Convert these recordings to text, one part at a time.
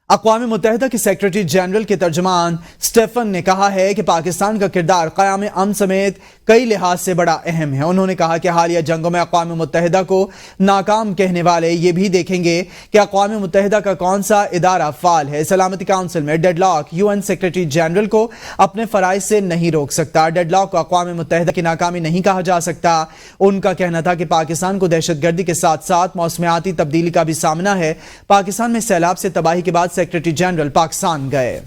اقوام متحدہ کے سیکرٹری جنرل کے ترجمان سٹیفن نے کہا ہے کہ پاکستان کا کردار قیام امن سمیت کئی لحاظ سے بڑا اہم ہے۔ انہوں نے کہا کہ حالیہ جنگوں میں اقوام متحدہ کو ناکام کہنے والے یہ بھی دیکھیں گے کہ اقوام متحدہ کا کون سا ادارہ فعال ہے۔ سلامتی کونسل میں deadlock U N secretary general کو اپنے فرائض سے نہیں روک سکتا۔ ڈیڈ لاک کو اقوام متحدہ کی ناکامی نہیں کہا جا سکتا۔ ان کا کہنا تھا کہ پاکستان کو دہشت گردی کے ساتھ ساتھ موسمیاتی تبدیلی کا بھی سامنا ہے۔ پاکستان میں سیلاب سے تباہی کے بعد سیکرٹری جنرل پاکستان گئے۔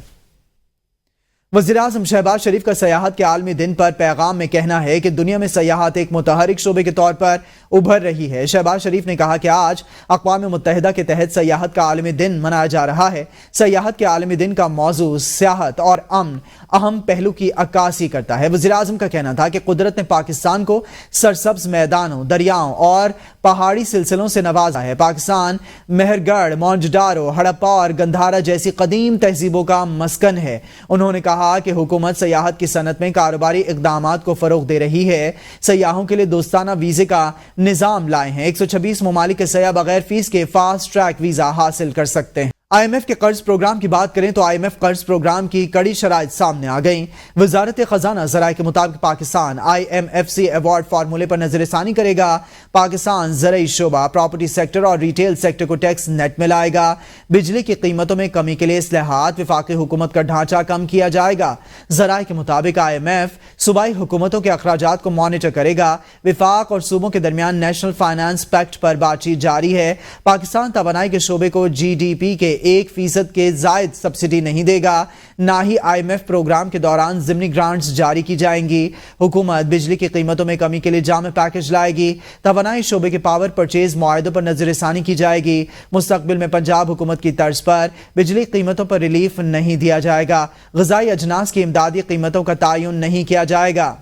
وزیراعظم شہباز شریف کا سیاحت کے عالمی دن پر پیغام میں کہنا ہے کہ دنیا میں سیاحت ایک متحرک شعبے کے طور پر ابھر رہی ہے۔ شہباز شریف نے کہا کہ آج اقوام متحدہ کے تحت سیاحت کا عالمی دن منایا جا رہا ہے۔ سیاحت کے عالمی دن کا موضوع سیاحت اور امن اہم پہلو کی عکاسی کرتا ہے۔ وزیراعظم کا کہنا تھا کہ قدرت نے پاکستان کو سرسبز میدانوں، دریاؤں اور پہاڑی سلسلوں سے نوازا ہے۔ پاکستان مہرگڑھ، مونجڈارو، ہڑپا اور گندھارا جیسی قدیم تہذیبوں کا مسکن ہے۔ انہوں نے کہا کہ حکومت سیاحت کی صنعت میں کاروباری اقدامات کو فروغ دے رہی ہے۔ سیاحوں کے لیے دوستانہ ویزے کا نظام لائے ہیں۔ 126 ممالک کے سیاح بغیر فیس کے فاسٹ ٹریک ویزا حاصل کر سکتے ہیں۔ آئی ایم ایف کے قرض پروگرام کی بات کریں تو آئی ایم ایف قرض پروگرام کی کڑی شرائط سامنے آ گئیں۔ وزارت خزانہ ذرائع کے مطابق پاکستان آئی ایم ایف سی ایوارڈ فارمولے پر نظر ثانی کرے گا۔ پاکستان زرعی شعبہ، پراپرٹی سیکٹر اور ریٹیل سیکٹر کو ٹیکس نیٹ میں لائے گا۔ بجلی کی قیمتوں میں کمی کے لیے اصلاحات، وفاقی حکومت کا ڈھانچہ کم کیا جائے گا۔ ذرائع کے مطابق آئی ایم ایف صوبائی حکومتوں کے اخراجات کو مانیٹر کرے گا۔ وفاق اور صوبوں کے درمیان نیشنل فائنانس پیکٹ پر بات چیت جاری ہے۔ پاکستان توانائی کے شعبے کو جی ڈی پی کے 1% کے زائد سبسڈی نہیں دے گا۔ نہ ہی آئی ایم ایف پروگرام کے دوران ضمنی گرانٹس جاری کی جائیں گی۔ حکومت بجلی کی قیمتوں میں کمی کے لیے جامع پیکج لائے گی۔ توانائی شعبے کے پاور پرچیز معاہدوں پر نظر ثانی کی جائے گی۔ مستقبل میں پنجاب حکومت کی طرز پر بجلی قیمتوں پر ریلیف نہیں دیا جائے گا۔ غذائی اجناس کی امدادی قیمتوں کا تعین نہیں کیا جائے گا۔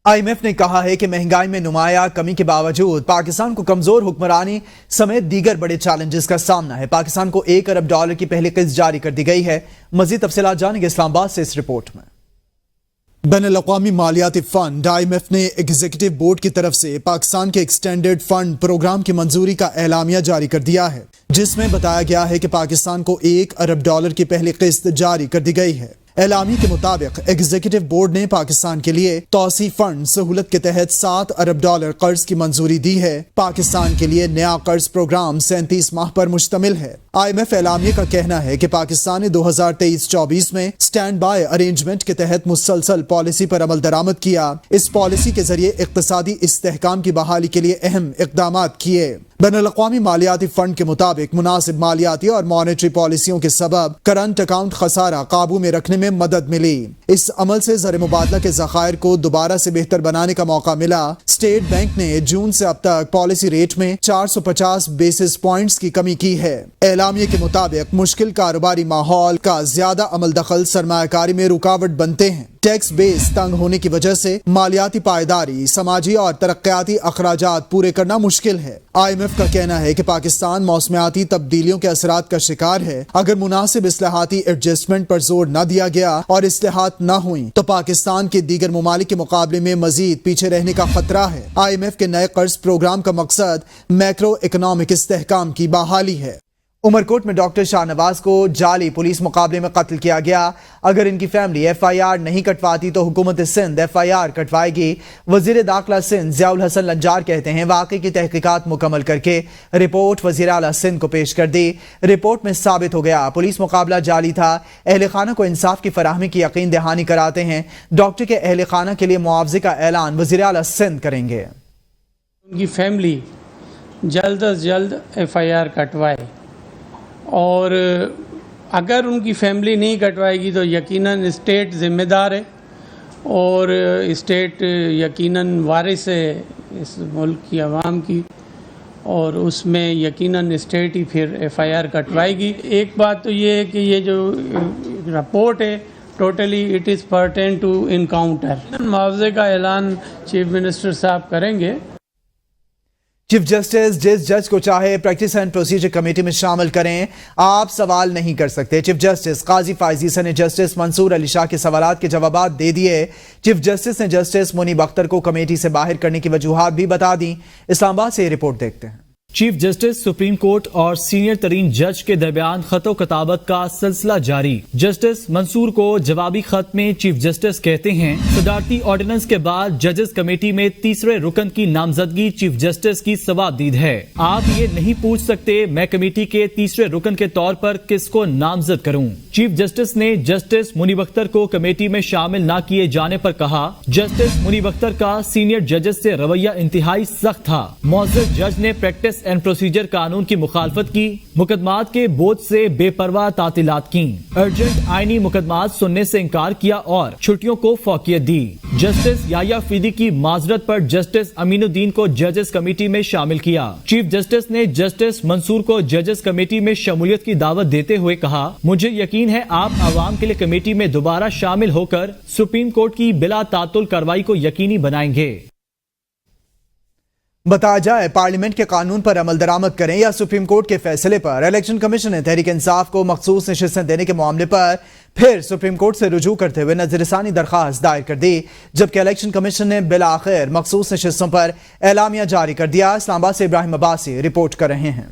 آئی ایم ایف نے کہا ہے کہ مہنگائی میں نمایاں کمی کے باوجود پاکستان کو کمزور حکمرانی سمیت دیگر بڑے چیلنجز کا سامنا ہے۔ پاکستان کو $1 ارب کی پہلی قسط جاری کر دی گئی ہے۔ مزید تفصیلات جانیں گے اسلام آباد سے اس رپورٹ میں۔ بین الاقوامی مالیاتی فنڈ آئی ایم ایف نے ایگزیکٹو بورڈ کی طرف سے پاکستان کے ایکسٹینڈڈ فنڈ پروگرام کی منظوری کا اعلامیہ جاری کر دیا ہے، جس میں بتایا گیا ہے کہ پاکستان کو $1 ارب کی پہلی قسط جاری کر دی گئی ہے۔ اعلامیے کے مطابق ایگزیکٹو بورڈ نے پاکستان کے لیے توسیع فنڈ سہولت کے تحت $7 ارب قرض کی منظوری دی ہے۔ پاکستان کے لیے نیا قرض پروگرام 37 ماہ پر مشتمل ہے۔ آئی ایم ایف اعلامیے کا کہنا ہے کہ پاکستان نے 2023-24 میں سٹینڈ بائی ارینجمنٹ کے تحت مسلسل پالیسی پر عمل درآمد کیا۔ اس پالیسی کے ذریعے اقتصادی استحکام کی بحالی کے لیے اہم اقدامات کیے۔ بین الاقوامی مالیاتی فنڈ کے مطابق مناسب مالیاتی اور مانیٹری پالیسیوں کے سبب کرنٹ اکاؤنٹ خسارہ قابو میں رکھنے میں مدد ملی۔ اس عمل سے زر مبادلہ کے ذخائر کو دوبارہ سے بہتر بنانے کا موقع ملا۔ اسٹیٹ بینک نے جون سے اب تک پالیسی ریٹ میں 450 بیسس پوائنٹس کی کمی کی ہے۔ اعلامیے کے مطابق مشکل کاروباری ماحول کا زیادہ عمل دخل سرمایہ کاری میں رکاوٹ بنتے ہیں۔ ٹیکس بیس تنگ ہونے کی وجہ سے مالیاتی پائیداری، سماجی اور ترقیاتی اخراجات پورے کرنا مشکل ہے۔ آئی ایم ایف کا کہنا ہے کہ پاکستان موسمیاتی تبدیلیوں کے اثرات کا شکار ہے۔ اگر مناسب اصلاحاتی ایڈجسٹمنٹ پر زور نہ دیا گیا اور اصلاحات نہ ہوئیں تو پاکستان کے دیگر ممالک کے مقابلے میں مزید پیچھے رہنے کا خطرہ ہے۔ آئی ایم ایف کے نئے قرض پروگرام کا مقصد میکرو اکنامک استحکام کی بحالی ہے۔ عمرکوٹ میں ڈاکٹر شاہ نواز کو جعلی پولیس مقابلے میں قتل کیا گیا۔ اگر ان کی فیملی ایف آئی آر نہیں کٹواتی تو حکومت سندھ ایف آئی آر کٹوائے گی۔ وزیر داخلہ سندھ ضیاء الحسن لنجار کہتے ہیں واقعے کی تحقیقات مکمل کر کے رپورٹ وزیر اعلیٰ سندھ کو پیش کر دی۔ رپورٹ میں ثابت ہو گیا پولیس مقابلہ جعلی تھا۔ اہل خانہ کو انصاف کی فراہمی کی یقین دہانی کراتے ہیں۔ ڈاکٹر کے اہل خانہ کے لیے معاوضے کا اعلان وزیر اعلیٰ سندھ کریں گے۔ ان کی فیملی جلد از جلد ایف آئی آر کٹوائے، اور اگر ان کی فیملی نہیں کٹوائے گی تو یقیناً اسٹیٹ ذمہ دار ہے، اور اسٹیٹ یقیناً وارث ہے اس ملک کی عوام کی، اور اس میں یقیناً اسٹیٹ ہی پھر ایف آئی آر کٹوائے گی۔ ایک بات تو یہ ہے کہ یہ جو رپورٹ ہے totally it is pertain to encounter. معاوضے کا اعلان چیف منسٹر صاحب کریں گے۔ چیف جسٹس جس جج کو چاہے پریکٹس اینڈ پروسیجر کمیٹی میں شامل کریں، آپ سوال نہیں کر سکتے۔ چیف جسٹس قاضی فائز عیسی نے جسٹس منصور علی شاہ کے سوالات کے جوابات دے دیے۔ چیف جسٹس نے جسٹس منیب اختر کو کمیٹی سے باہر کرنے کی وجوہات بھی بتا دیں۔ اسلام آباد سے یہ رپورٹ دیکھتے ہیں۔ چیف جسٹس سپریم کورٹ اور سینئر ترین جج کے درمیان خط و کتابت کا سلسلہ جاری۔ جسٹس منصور کو جوابی خط میں چیف جسٹس کہتے ہیں، صدارتی آرڈیننس کے بعد ججز کمیٹی میں تیسرے رکن کی نامزدگی چیف جسٹس کی ثوابدید ہے۔ آپ یہ نہیں پوچھ سکتے میں کمیٹی کے تیسرے رکن کے طور پر کس کو نامزد کروں۔ چیف جسٹس نے جسٹس منیب اختر کو کمیٹی میں شامل نہ کیے جانے پر کہا، جسٹس منیب اختر کا سینئر ججز سے رویہ انتہائی سخت تھا۔ معزز جج نے پریکٹس اینڈ پروسیجر قانون کی مخالفت کی، مقدمات کے بوجھ سے بے پرواہ تعطیلات کی، ارجنٹ آئینی مقدمات سننے سے انکار کیا اور چھٹیوں کو فوقیت دی۔ جسٹس یحییٰ فیدی کی معذرت پر جسٹس امین الدین کو ججز کمیٹی میں شامل کیا۔ چیف جسٹس نے جسٹس منصور کو ججز کمیٹی میں شمولیت کی دعوت دیتے ہوئے کہا، مجھے یقین ہے آپ عوام کے لیے کمیٹی میں دوبارہ شامل ہو کر سپریم کورٹ کی بلا تعطل کارروائی کو یقینی بنائیں گے۔ بتایا جائے پارلیمنٹ کے قانون پر عمل درآمد کریں یا سپریم کورٹ کے فیصلے پر الیکشن کمیشن نے تحریک انصاف کو مخصوص نشستیں دینے کے معاملے پر پھر سپریم کورٹ سے رجوع کرتے ہوئے نظر ثانی درخواست دائر کر دی، جبکہ الیکشن کمیشن نے بالآخر مخصوص نشستوں پر اعلامیہ جاری کر دیا۔ اسلام آباد سے ابراہیم عباسی رپورٹ کر رہے ہیں۔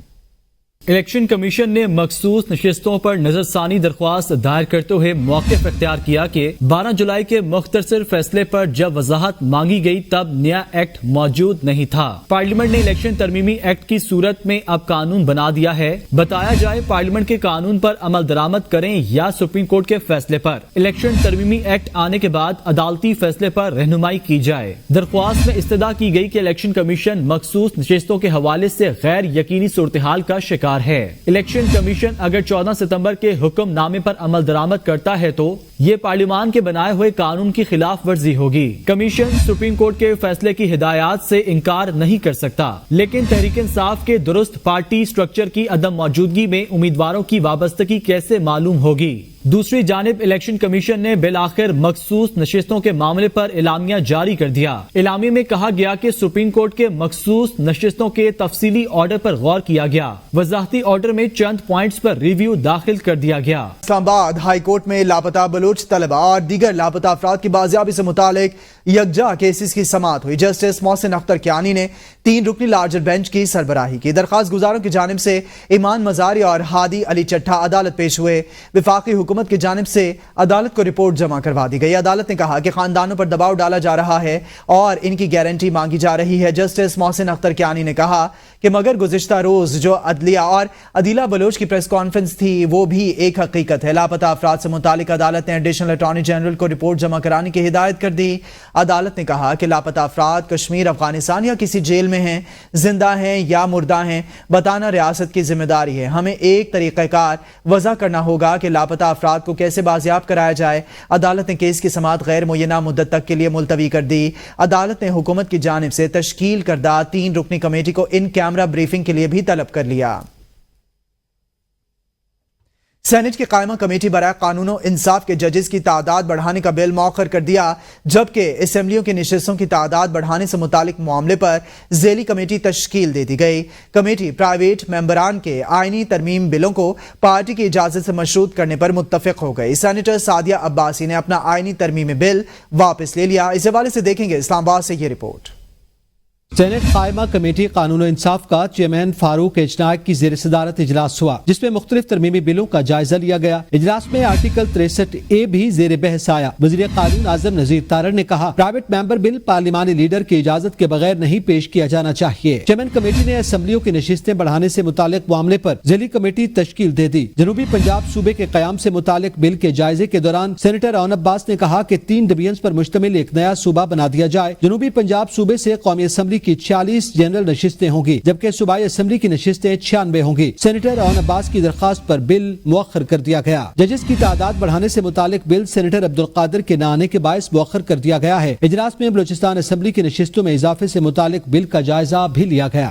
الیکشن کمیشن نے مخصوص نشستوں پر نظر ثانی درخواست دائر کرتے ہوئے موقف اختیار کیا کہ 12 جولائی کے مختصر فیصلے پر جب وضاحت مانگی گئی تب نیا ایکٹ موجود نہیں تھا۔ پارلیمنٹ نے الیکشن ترمیمی ایکٹ کی صورت میں اب قانون بنا دیا ہے۔ بتایا جائے پارلیمنٹ کے قانون پر عمل درآمد کریں یا سپریم کورٹ کے فیصلے پر الیکشن ترمیمی ایکٹ آنے کے بعد عدالتی فیصلے پر رہنمائی کی جائے۔ درخواست میں استدعا کی گئی کہ الیکشن کمیشن مخصوص نشستوں کے حوالے سے غیر یقینی صورتحال کا شکار ہے۔ الیکشن کمیشن اگر 14 ستمبر کے حکم نامے پر عمل درآمد کرتا ہے تو یہ پارلیمان کے بنائے ہوئے قانون کی خلاف ورزی ہوگی۔ کمیشن سپریم کورٹ کے فیصلے کی ہدایات سے انکار نہیں کر سکتا، لیکن تحریک انصاف کے درست پارٹی سٹرکچر کی عدم موجودگی میں امیدواروں کی وابستگی کیسے معلوم ہوگی؟ دوسری جانب الیکشن کمیشن نے بالآخر مخصوص نشستوں کے معاملے پر اعلامیہ جاری کر دیا۔ اعلامیہ میں کہا گیا کہ سپریم کورٹ کے مخصوص نشستوں کے تفصیلی آرڈر پر غور کیا گیا۔ وضاحتی آرڈر میں چند پوائنٹس پر ریویو داخل کر دیا گیا۔ اسلام آباد ہائی کورٹ میں لاپتہ بلوچ طلبہ اور دیگر لاپتہ افراد کی بازیابی سے متعلق یکجا کیسز کی سماعت ہوئی۔ جسٹس محسن اختر کیانی نے 3 رکنی لارجر بینچ کی سربراہی کی۔ درخواست گزاروں کی جانب سے ایمان مزاری اور ہادی علی چٹھا عدالت پیش ہوئے۔ وفاقی حکومت کی جانب سے عدالت کو رپورٹ جمع کروا دی گئی۔ عدالت نے کہا کہ خاندانوں پر دباؤ ڈالا جا رہا ہے اور ان کی گارنٹی مانگی جا رہی ہے۔ جسٹس محسن اختر کیانی نے کہا کہ مگر گزشتہ روز جو عدلیہ اور عدیلہ بلوچ کی پریس کانفرنس تھی وہ بھی ایک حقیقت ہے۔ لاپتہ افراد سے متعلق عدالت نے ایڈیشنل اٹارنی جنرل کو رپورٹ جمع کرانے کی ہدایت کر دی۔ عدالت نے کہا کہ لاپتہ افراد کشمیر، افغانستان یا کسی جیل میں ہیں، زندہ ہیں یا مردہ ہیں، بتانا ریاست کی ذمہ داری ہے۔ ہمیں ایک طریقہ کار وضع کرنا ہوگا کہ لاپتہ افراد کو کیسے بازیاب کرایا جائے۔ عدالت نے کیس کی سماعت غیر معینہ مدت تک کے لیے ملتوی کر دی۔ عدالت نے حکومت کی جانب سے تشکیل کردہ 3 رکنی کمیٹی کو ان کیمرہ بریفنگ کے لیے بھی طلب کر لیا۔ سینٹ کی قائمہ کمیٹی برائے قانون و انصاف کے ججز کی تعداد بڑھانے کا بل مؤخر کر دیا، جبکہ اسمبلیوں کی نشستوں کی تعداد بڑھانے سے متعلق معاملے پر ذیلی کمیٹی تشکیل دے دی گئی۔ کمیٹی پرائیویٹ ممبران کے آئینی ترمیم بلوں کو پارٹی کی اجازت سے مشروط کرنے پر متفق ہو گئی۔ سینیٹر سعدیہ عباسی نے اپنا آئینی ترمیمی بل واپس لے لیا۔ اس حوالے سے دیکھیں گے اسلام آباد سے یہ رپورٹ۔ سینٹ قائمہ کمیٹی قانون و انصاف کا چیئرمین فاروق اجناق کی زیر صدارت اجلاس ہوا، جس میں مختلف ترمیمی بلوں کا جائزہ لیا گیا۔ اجلاس میں آرٹیکل 63A بھی زیر بحث آیا۔ وزیر قانون اعظم نذیر تارڑ نے کہا پرائیویٹ ممبر بل پارلیمانی لیڈر کی اجازت کے بغیر نہیں پیش کیا جانا چاہیے۔ چیئرمین کمیٹی نے اسمبلیوں کی نشستیں بڑھانے سے متعلق معاملے پر ذیلی کمیٹی تشکیل دے دی۔ جنوبی پنجاب صوبے کے قیام سے متعلق بل کے جائزے کے دوران سینیٹر اون عباس نے کہا کہ 3 ڈویژنز پر مشتمل ایک نیا صوبہ بنا دیا جائے۔ جنوبی پنجاب صوبے سے قومی اسمبلی کی 46 جنرل نشستیں ہوں گی، جبکہ صوبائی اسمبلی کی نشستیں 96 ہوں گی۔ سینیٹر اون عباس کی درخواست پر بل مؤخر کر دیا گیا۔ ججز کی تعداد بڑھانے سے متعلق بل سینیٹر عبدالقادر کے نہ آنے کے باعث مؤخر کر دیا گیا ہے۔ اجلاس میں بلوچستان اسمبلی کی نشستوں میں اضافے سے متعلق بل کا جائزہ بھی لیا گیا۔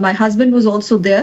my husband was also there.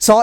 100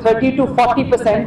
30 to 40%,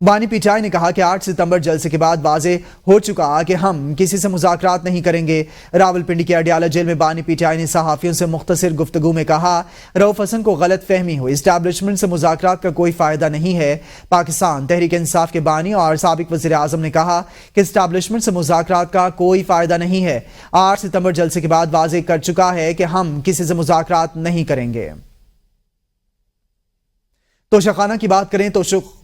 بانی پی ٹی آئی نے کہا کہ 8 ستمبر جلسے کے بعد واضح ہو چکا کہ ہم کسی سے مذاکرات نہیں کریں گے۔ راولپنڈی کے اڈیالہ جیل میں بانی پی ٹی آئی نے صحافیوں سے مختصر گفتگو میں کہا، رؤف حسن کو غلط فہمی ہوئی، اسٹیبلشمنٹ سے مذاکرات کا کوئی فائدہ نہیں ہے۔ پاکستان تحریک انصاف کے بانی اور سابق وزیر اعظم نے کہا کہ اسٹیبلشمنٹ سے مذاکرات کا کوئی فائدہ نہیں ہے۔ 8 ستمبر جلسے کے بعد واضح کر چکا ہے کہ ہم کسی سے مذاکرات نہیں کریں گے۔ توشخانہ کی بات کریں تو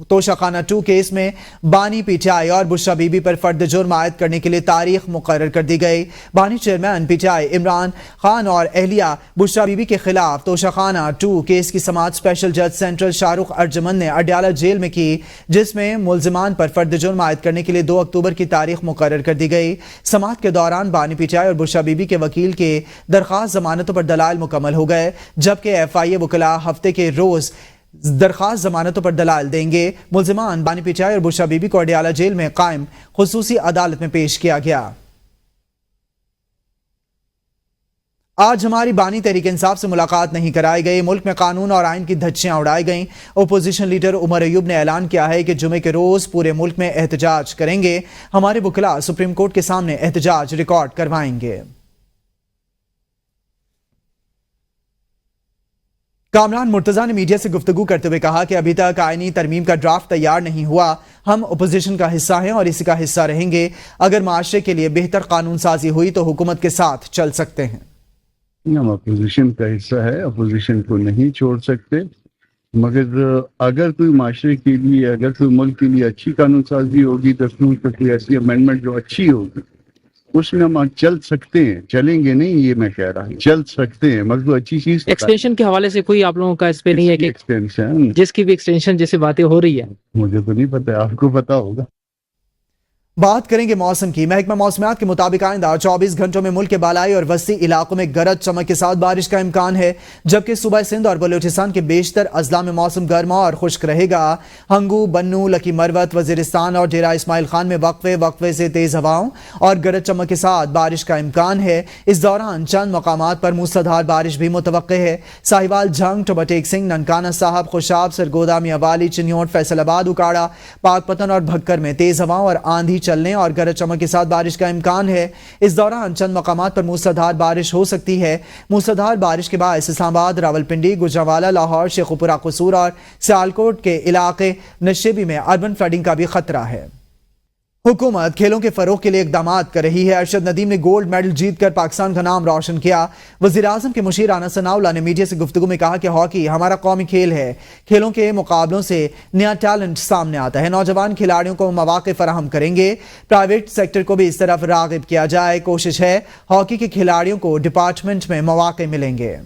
توشخانہ 2 کیس میں بانی پی ٹی آئی اور بشرا بی بی پر فرد جرم عائد کرنے کے لیے تاریخ مقرر کر دی گئی۔ بانی chairman P T I Imran Khan اور اہلیہ بشرا بی بی کے خلاف توشخانہ 2 کیس کی سماعت اسپیشل جج سینٹرل شاہ رخ ارجمن نے اڈیالہ جیل میں کی، جس میں ملزمان پر فرد جرم عائد کرنے کے لیے 2 اکتوبر کی تاریخ مقرر کر دی گئی۔ سماعت کے دوران بانی پی ٹی آئی اور بشرا بی بی کے وکیل کے درخواست ضمانتوں پر دلائل مکمل ہو گئے، جبکہ ایف آئی اے وکلاء ہفتے کے روز درخواست ضمانتوں پر دلائل دیں گے۔ ملزمان بانی پی ٹی آئی اور بشرا بی بی کو اڈیالہ جیل میں قائم خصوصی عدالت میں پیش کیا گیا۔ آج ہماری بانی تحریک انصاف سے ملاقات نہیں کرائی گئی، ملک میں قانون اور آئین کی دھچیاں اڑائی گئیں۔ اپوزیشن لیڈر عمر ایوب نے اعلان کیا ہے کہ جمعے کے روز پورے ملک میں احتجاج کریں گے، ہمارے وکلاء سپریم کورٹ کے سامنے احتجاج ریکارڈ کروائیں گے۔ کامران مرتضی نے میڈیا سے گفتگو کرتے ہوئے کہا کہ ابھی تک آئینی ترمیم کا ڈرافٹ تیار نہیں ہوا، ہم اپوزیشن کا حصہ ہیں اور اسی کا حصہ رہیں گے، اگر معاشرے کے لیے بہتر قانون سازی ہوئی تو حکومت کے ساتھ چل سکتے ہیں۔ ہم اپوزیشن کا حصہ ہے، اپوزیشن کو نہیں چھوڑ سکتے، مگر اگر کوئی معاشرے کے لیے، اگر کوئی ملک کے لیے اچھی قانون سازی ہوگی تو کوئی ایسی امینڈمنٹ جو اچھی ہوگی اس میں ہم چل سکتے ہیں، چلیں گے نہیں یہ میں کہہ رہا ہوں، چل سکتے ہیں، مگر کوئی اچھی چیز ایکسٹینشن کے حوالے سے کوئی آپ لوگوں کا اس پہ نہیں ہے کہ ایکسٹینشن، جس کی بھی ایکسٹینشن جیسے باتیں ہو رہی ہے؟ مجھے تو نہیں پتا، آپ کو پتا ہوگا۔ بات کریں گے موسم کی۔ محکمہ موسمیات کے مطابق آئندہ 24 گھنٹوں میں ملک کے بالائی اور وسطی علاقوں میں گرج چمک کے ساتھ بارش کا امکان ہے، جبکہ صوبہ سندھ اور بلوچستان کے بیشتر اضلاع میں موسم گرما اور خشک رہے گا۔ ہنگو، بنو، لکی مروت، وزیرستان اور ڈیرہ اسماعیل خان میں وقفے سے تیز ہواؤں اور گرج چمک کے ساتھ بارش کا امکان ہے۔ اس دوران چند مقامات پر موسلادھار بارش بھی متوقع ہے۔ ساہیوال، جھنگ، ٹوبہ ٹیک سنگھ، ننکانہ صاحب، خوشاب، سرگودا، میاوالی، چنیوٹ، فیصل آباد، اکاڑا، پاک پتن اور بھکر میں تیز ہواؤں اور آندھی چلنے اور گرج چمک کے ساتھ بارش کا امکان ہے۔ اس دوران چند مقامات پر موسلادھار بارش ہو سکتی ہے۔ موسلادھار بارش کے باعث اسلام آباد، راولپنڈی، گوجرانوالہ، لاہور، شیخوپورہ، قصور اور سیالکوٹ کے علاقے نشیبی میں اربن فلڈنگ کا بھی خطرہ ہے۔ حکومت کھیلوں کے فروغ کے لیے اقدامات کر رہی ہے۔ ارشد ندیم نے گولڈ میڈل جیت کر پاکستان کا نام روشن کیا۔ وزیر اعظم کے مشیر رانا ثناءاللہ نے میڈیا سے گفتگو میں کہا کہ ہاکی ہمارا قومی کھیل ہے، کھیلوں کے مقابلوں سے نیا ٹیلنٹ سامنے آتا ہے، نوجوان کھلاڑیوں کو مواقع فراہم کریں گے، پرائیویٹ سیکٹر کو بھی اس طرف راغب کیا جائے، کوشش ہے ہاکی کے کھلاڑیوں کو ڈپارٹمنٹ میں مواقع ملیں گے۔